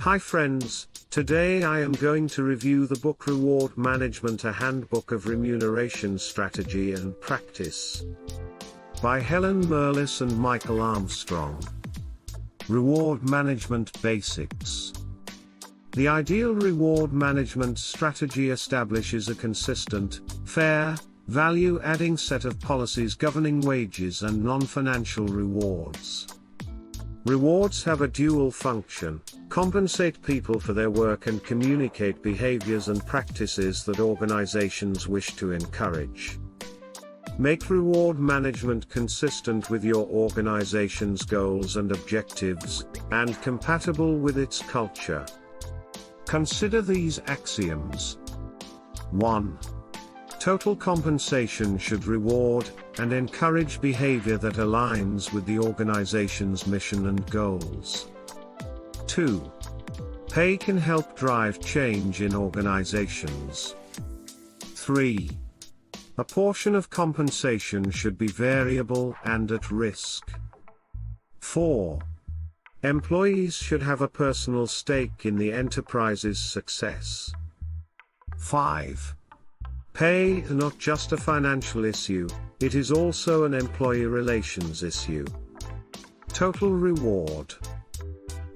Hi friends, today I am going to review the book Reward Management, a Handbook of Remuneration Strategy and Practice by Helen Murlis and Michael Armstrong. Reward Management Basics. The ideal reward management strategy establishes a consistent, fair, value-adding set of policies governing wages and non-financial rewards. Rewards have a dual function: compensate people for their work and communicate behaviors and practices that organizations wish to encourage. Make reward management consistent with your organization's goals and objectives, and compatible with its culture. Consider these axioms. 1. Total compensation should reward and encourage behavior that aligns with the organization's mission and goals. 2. Pay can help drive change in organizations. 3. A portion of compensation should be variable and at risk. 4. Employees should have a personal stake in the enterprise's success. 5. Pay is not just a financial issue, it is also an employee relations issue. Total reward.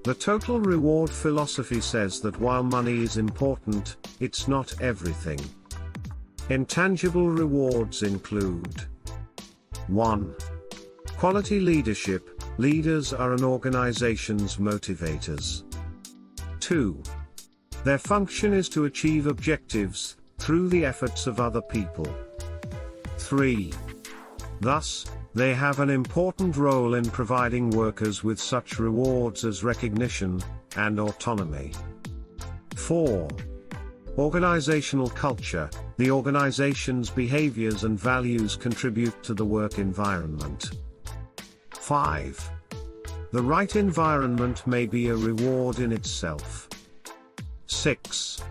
The total reward philosophy says that while money is important, it's not everything. Intangible rewards include: 1. Quality leadership. Leaders are an organization's motivators. 2. Their function is to achieve objectives through the efforts of other people. 3. Thus, they have an important role in providing workers with such rewards as recognition and autonomy. 4. Organizational culture. The organization's behaviors and values contribute to the work environment. 5. The right environment may be a reward in itself. 6.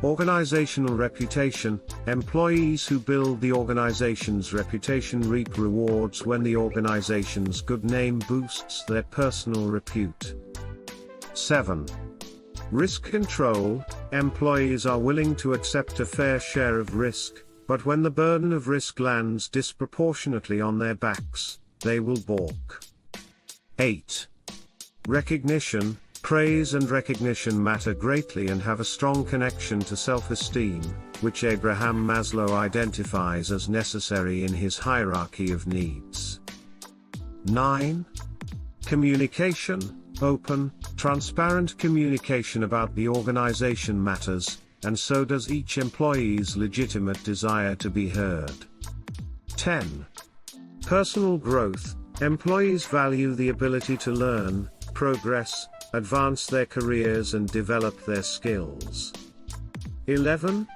Organizational reputation. Employees who build the organization's reputation reap rewards when the organization's good name boosts their personal repute. 7. Risk control. Employees are willing to accept a fair share of risk, but when the burden of risk lands disproportionately on their backs, they will balk. 8. Recognition. Praise and recognition matter greatly and have a strong connection to self-esteem, which Abraham Maslow identifies as necessary in his hierarchy of needs. 9. Communication. Open, transparent communication about the organization matters, and so does each employee's legitimate desire to be heard. 10. Personal growth. Employees value the ability to learn, progress, advance their careers and develop their skills. 11.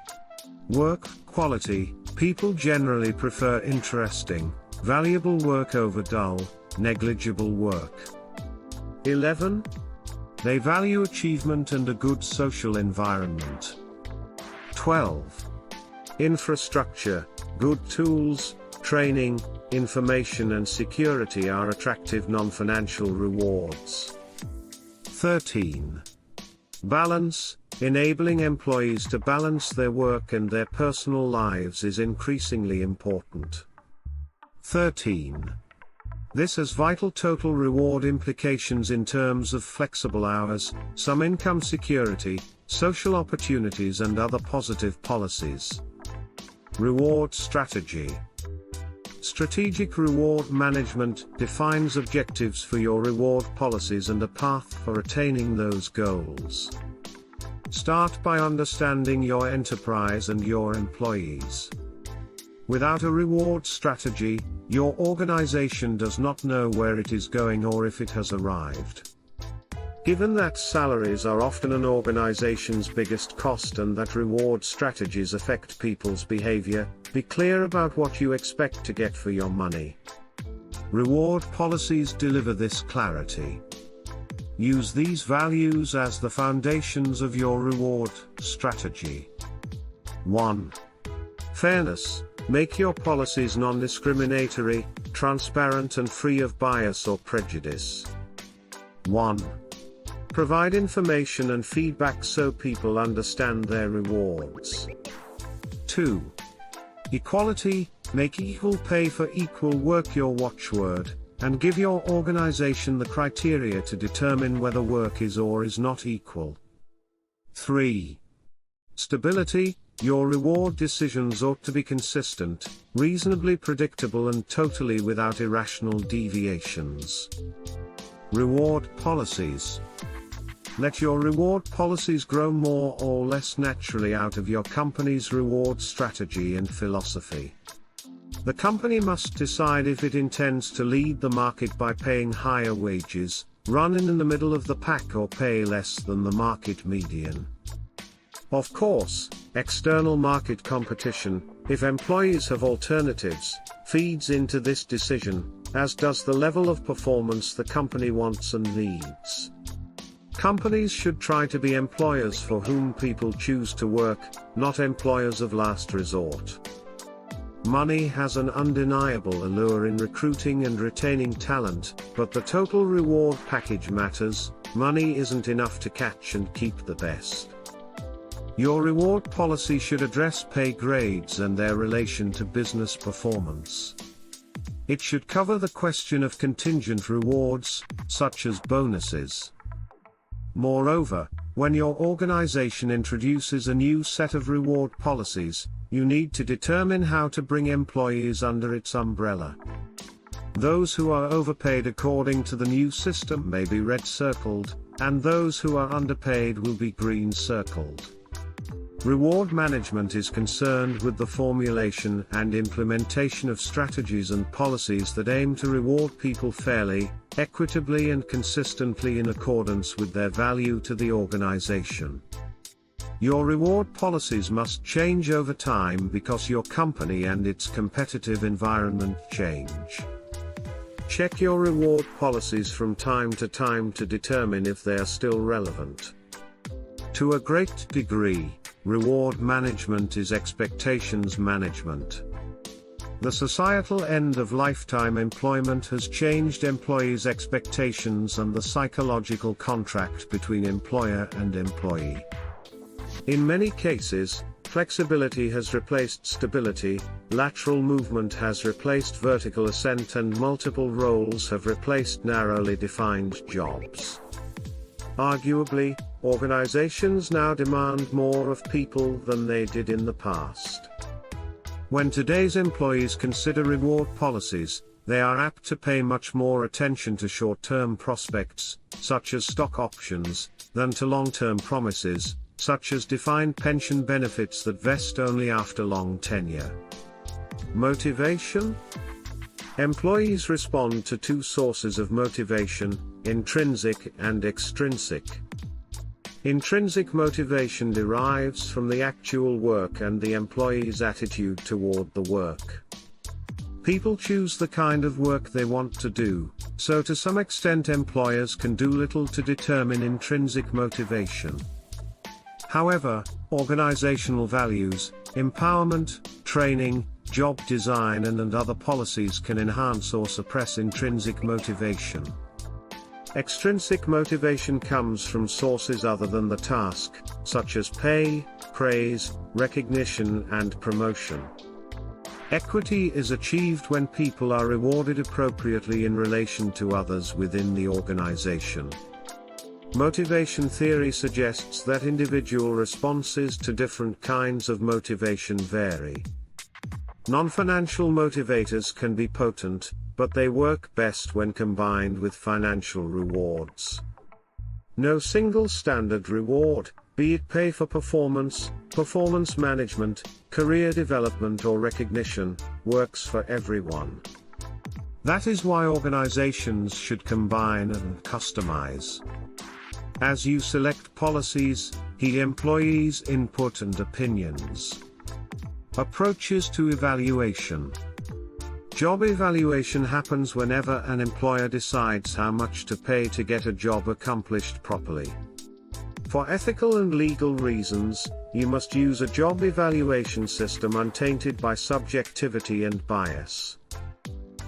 Work quality. People generally prefer interesting, valuable work over dull, negligible work. 11. They value achievement and a good social environment. 12. Infrastructure. Good tools, training, information and security are attractive non-financial rewards. 13. Balance. Enabling employees to balance their work and their personal lives is increasingly important. 13. This has vital total reward implications in terms of flexible hours, some income security, social opportunities and other positive policies. Reward strategy. Strategic reward management defines objectives for your reward policies and a path for attaining those goals. Start by understanding your enterprise and your employees. Without a reward strategy, your organization does not know where it is going or if it has arrived. Given that salaries are often an organization's biggest cost and that reward strategies affect people's behavior, be clear about what you expect to get for your money. Reward policies deliver this clarity. Use these values as the foundations of your reward strategy. 1. Fairness. Make your policies non-discriminatory, transparent and free of bias or prejudice. 1. Provide information and feedback so people understand their rewards. 2. Equality. Make equal pay for equal work your watchword, and give your organization the criteria to determine whether work is or is not equal. 3. Stability. Your reward decisions ought to be consistent, reasonably predictable and totally without irrational deviations. Reward policies. Let your reward policies grow more or less naturally out of your company's reward strategy and philosophy. The company must decide if it intends to lead the market by paying higher wages, run in the middle of the pack, or pay less than the market median. Of course, external market competition, if employees have alternatives, feeds into this decision, as does the level of performance the company wants and needs. Companies should try to be employers for whom people choose to work, not employers of last resort. Money has an undeniable allure in recruiting and retaining talent, but the total reward package matters. Money isn't enough to catch and keep the best. Your reward policy should address pay grades and their relation to business performance. It should cover the question of contingent rewards, such as bonuses. Moreover, when your organization introduces a new set of reward policies, you need to determine how to bring employees under its umbrella. Those who are overpaid according to the new system may be red-circled, and those who are underpaid will be green-circled. Reward management is concerned with the formulation and implementation of strategies and policies that aim to reward people fairly, equitably and consistently in accordance with their value to the organization. Your reward policies must change over time because your company and its competitive environment change. Check your reward policies from time to time to determine if they are still relevant. To a great degree, reward management is expectations management. The societal end of lifetime employment has changed employees' expectations and the psychological contract between employer and employee. In many cases, flexibility has replaced stability, lateral movement has replaced vertical ascent, and multiple roles have replaced narrowly defined jobs. Arguably, organizations now demand more of people than they did in the past. When today's employees consider reward policies, they are apt to pay much more attention to short-term prospects, such as stock options, than to long-term promises, such as defined pension benefits that vest only after long tenure. Motivation? Employees respond to two sources of motivation, intrinsic and extrinsic. Intrinsic motivation derives from the actual work and the employee's attitude toward the work. People choose the kind of work they want to do, so to some extent employers can do little to determine intrinsic motivation. However, organizational values, empowerment, training, job design and other policies can enhance or suppress intrinsic motivation. Extrinsic motivation comes from sources other than the task, such as pay, praise, recognition and promotion. Equity is achieved when people are rewarded appropriately in relation to others within the organization. Motivation theory suggests that individual responses to different kinds of motivation vary. Non-financial motivators can be potent, but they work best when combined with financial rewards. No single standard reward, be it pay for performance, performance management, career development or recognition, works for everyone. That is why organizations should combine and customize. As you select policies, heed employees' input and opinions. Approaches to evaluation. Job evaluation happens whenever an employer decides how much to pay to get a job accomplished properly. For ethical and legal reasons, you must use a job evaluation system untainted by subjectivity and bias.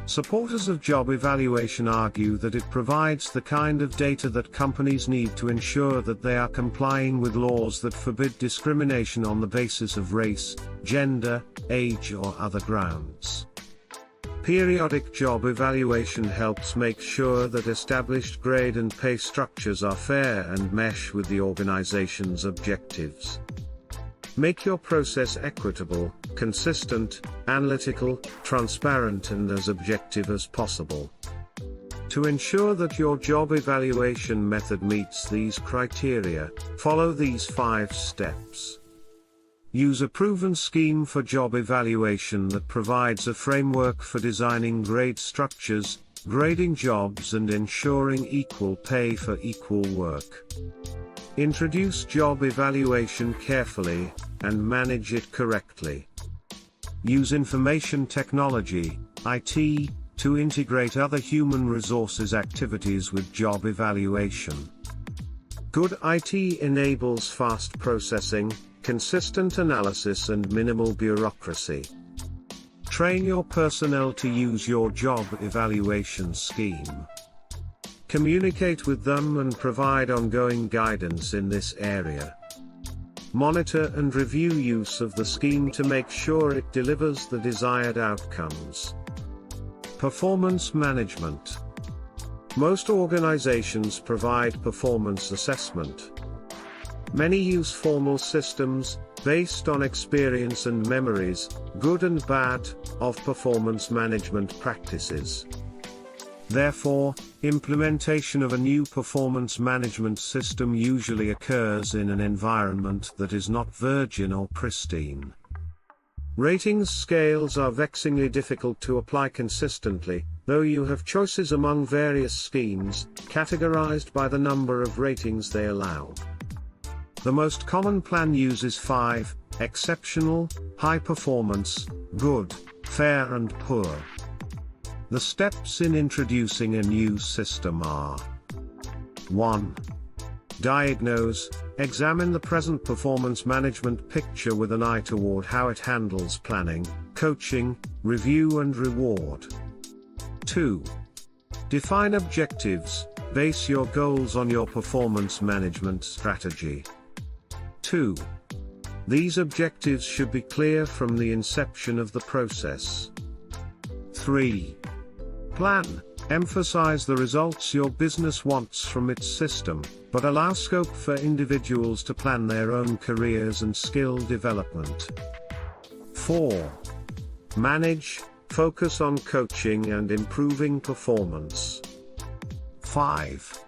Supporters of job evaluation argue that it provides the kind of data that companies need to ensure that they are complying with laws that forbid discrimination on the basis of race, gender, age or other grounds. Periodic job evaluation helps make sure that established grade and pay structures are fair and mesh with the organization's objectives. Make your process equitable, consistent, analytical, transparent and as objective as possible. To ensure that your job evaluation method meets these criteria, follow these 5 steps. Use a proven scheme for job evaluation that provides a framework for designing grade structures, grading jobs and ensuring equal pay for equal work. Introduce job evaluation carefully, and manage it correctly. Use information technology, IT, to integrate other human resources activities with job evaluation. Good IT enables fast processing, consistent analysis and minimal bureaucracy. Train your personnel to use your job evaluation scheme. Communicate with them and provide ongoing guidance in this area. Monitor and review use of the scheme to make sure it delivers the desired outcomes. Performance management. Most organizations provide performance assessment. Many use formal systems, based on experience and memories, good and bad, of performance management practices. Therefore, implementation of a new performance management system usually occurs in an environment that is not virgin or pristine. Ratings scales are vexingly difficult to apply consistently, though you have choices among various schemes, categorized by the number of ratings they allow. The most common plan uses 5: exceptional, high performance, good, fair and poor. The steps in introducing a new system are: 1. Diagnose, examine the present performance management picture with an eye toward how it handles planning, coaching, review and reward. 2. Define objectives, base your goals on your performance management strategy. 2. These objectives should be clear from the inception of the process. 3. Plan, emphasize the results your business wants from its system, but allow scope for individuals to plan their own careers and skill development. 4. Manage, focus on coaching and improving performance. 5.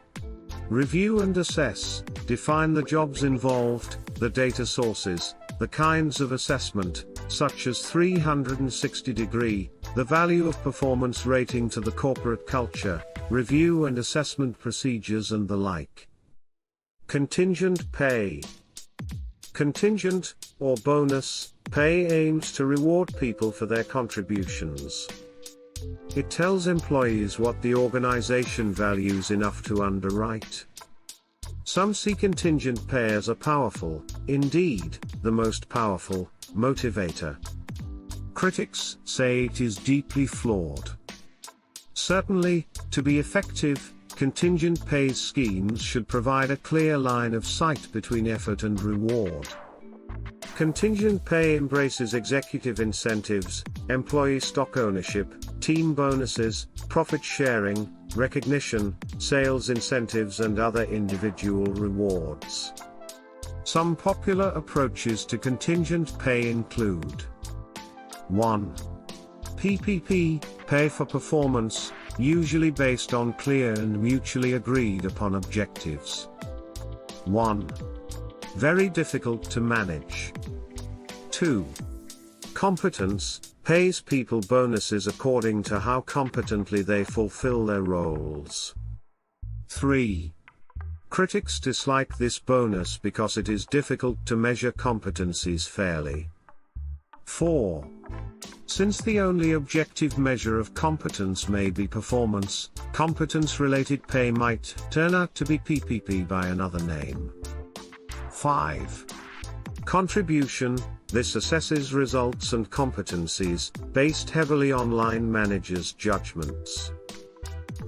Review and assess, define the jobs involved, the data sources, the kinds of assessment, such as 360-degree, the value of performance rating to the corporate culture, review and assessment procedures and the like. Contingent pay. Contingent, or bonus, pay aims to reward people for their contributions. It tells employees what the organization values enough to underwrite. Some see contingent pay as a powerful, indeed, the most powerful, motivator. Critics say it is deeply flawed. Certainly, to be effective, contingent pay schemes should provide a clear line of sight between effort and reward. Contingent pay embraces executive incentives, employee stock ownership, team bonuses, profit sharing, recognition, sales incentives and other individual rewards. Some popular approaches to contingent pay include: 1. PPP, pay for performance, usually based on clear and mutually agreed upon objectives. 1. Very difficult to manage. 2. Competence, pays people bonuses according to how competently they fulfill their roles. 3. Critics dislike this bonus because it is difficult to measure competencies fairly. 4. Since the only objective measure of competence may be performance, competence-related pay might turn out to be PPP by another name. 5. Contribution, This assesses results and competencies, based heavily on line managers' judgments.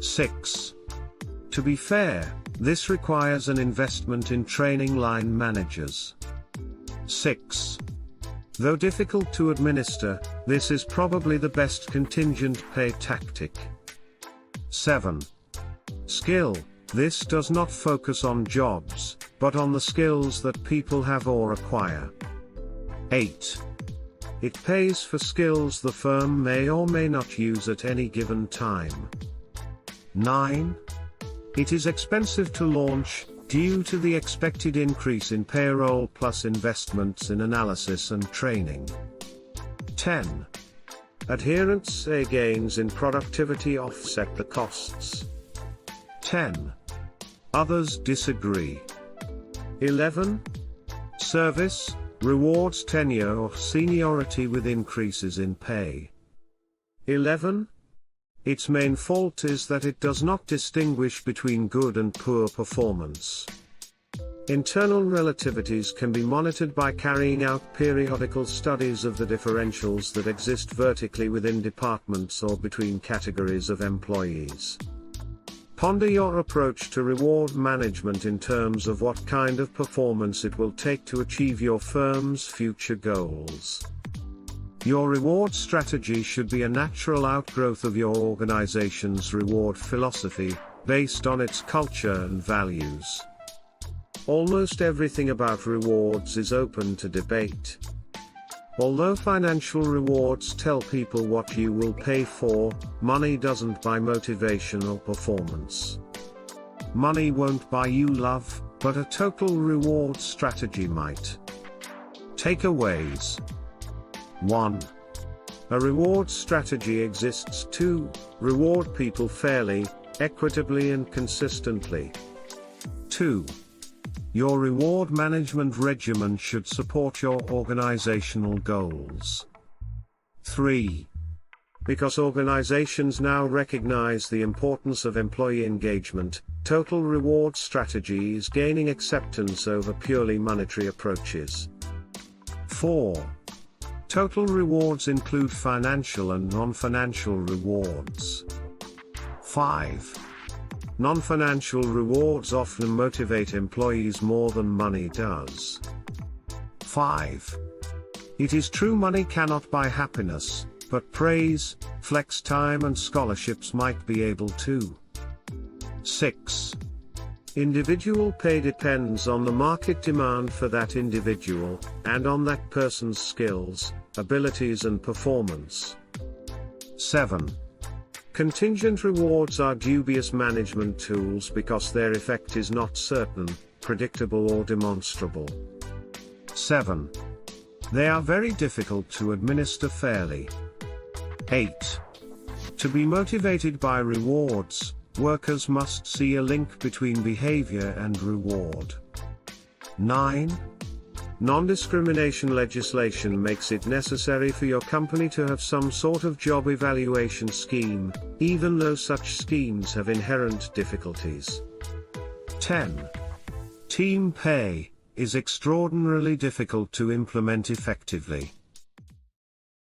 6. To be fair, this requires an investment in training line managers. 6. Though difficult to administer, this is probably the best contingent pay tactic. 7. Skill. This does not focus on jobs, but on the skills that people have or acquire. 8. It pays for skills the firm may or may not use at any given time. 9. It is expensive to launch, due to the expected increase in payroll plus investments in analysis and training. 10. Adherence gains in productivity offset the costs. 10. Others disagree. 11. Service rewards tenure or seniority with increases in pay. 11. Its main fault is that it does not distinguish between good and poor performance. Internal relativities can be monitored by carrying out periodical studies of the differentials that exist vertically within departments or between categories of employees. Ponder your approach to reward management in terms of what kind of performance it will take to achieve your firm's future goals. Your reward strategy should be a natural outgrowth of your organization's reward philosophy, based on its culture and values. Almost everything about rewards is open to debate. Although financial rewards tell people what you will pay for, money doesn't buy motivation or performance. Money won't buy you love, but a total reward strategy might. Takeaways. 1. A reward strategy exists to reward people fairly, equitably and consistently. 2. Your reward management regimen should support your organizational goals. 3. Because organizations now recognize the importance of employee engagement, total reward strategy is gaining acceptance over purely monetary approaches. 4. Total rewards include financial and non-financial rewards. 5. Non-financial rewards often motivate employees more than money does. 5. It is true money cannot buy happiness, but praise, flex time and scholarships might be able to. 6. Individual pay depends on the market demand for that individual, and on that person's skills, abilities and performance. 7. Contingent rewards are dubious management tools because their effect is not certain, predictable or demonstrable. 7. They are very difficult to administer fairly. 8. To be motivated by rewards, workers must see a link between behavior and reward. 9. Non-discrimination legislation makes it necessary for your company to have some sort of job evaluation scheme, even though such schemes have inherent difficulties. 10. Team pay is extraordinarily difficult to implement effectively.